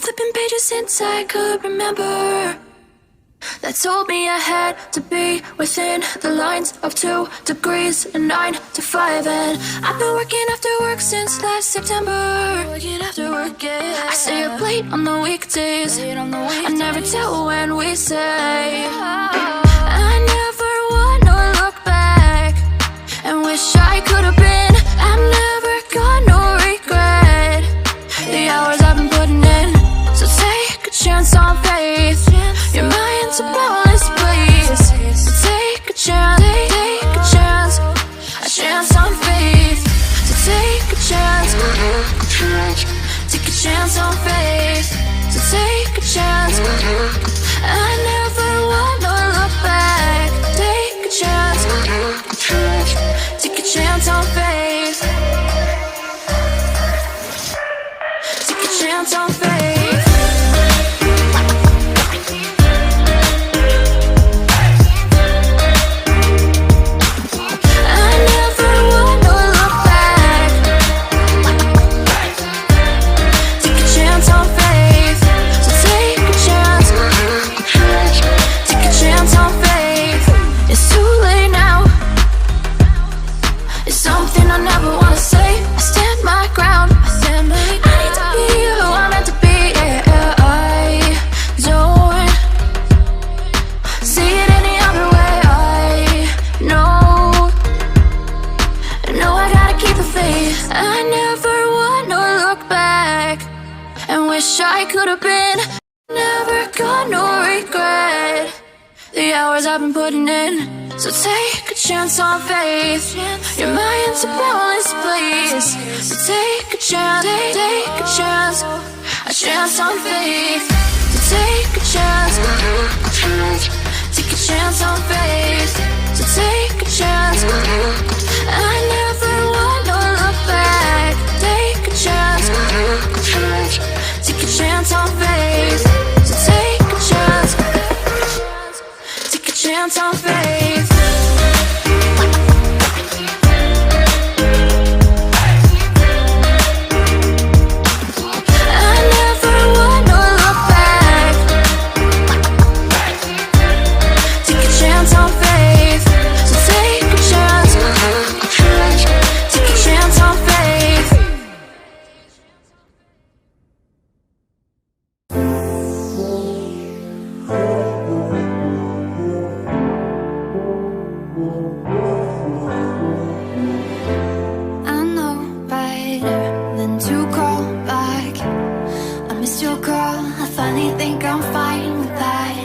flipping pages since I could remember, that told me I had to be within the lines of 2 degrees and 9 to 5. And I've been working after work since last September. Working after work, yeah. I stay up late on the weekdays. I never tell when we say. I never wanna look back and wish I could have been. I've never got no regret. The hours I've been putting in, so take a chance on faith. Your mind's a boundless place. So take a chance, take a chance, a chance on faith. So take a chance, take a chance on faith. So take a chance. I never wanna look back. Take a chance, take a chance on faith. Take a chance on faith. I could have been. Never got no regret. The hours I've been putting in, so take a chance on faith. Your mind's a boundless place. So take a chance, take a chance, a chance on faith. So take a chance, take a chance on faith. So take a chance. I never wanna look back. Take a chance, take a chance on faith. So take a chance, take a chance on faith. I never wanna look back. Take a chance on faith. So take a chance, take a chance on faith. I know better than to call back. I missed your call, I finally think I'm fine with that.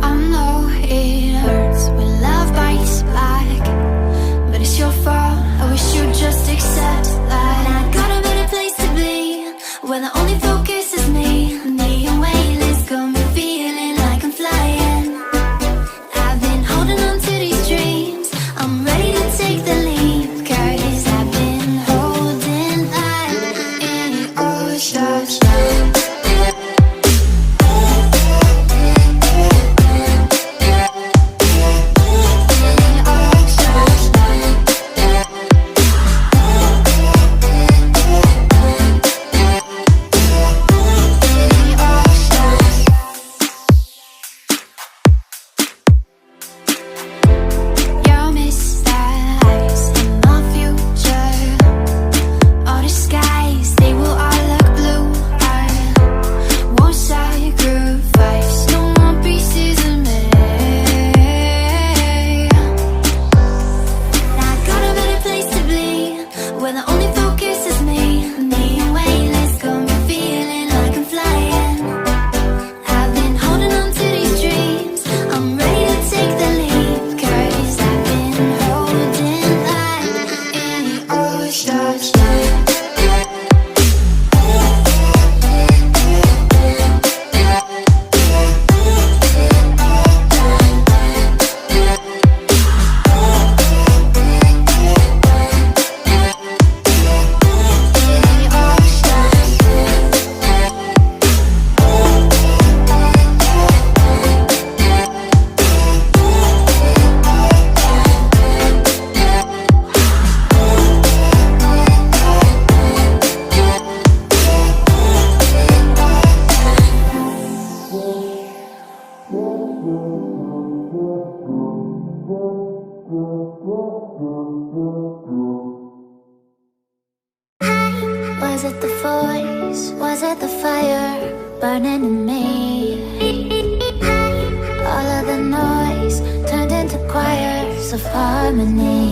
I know it hurts when love bites back, but it's your fault, I wish you'd just accept that. I got a better place to be, where the only focus is me. The wait list got me feeling like I'm flying. I've been holding on to these dreams, I'm ready to take the leap, 'cause I've been holding on in all stars. Your missed eyes in my future. All the skies, they will all look blue. burning in me. All of the noise turned into choirs of harmony.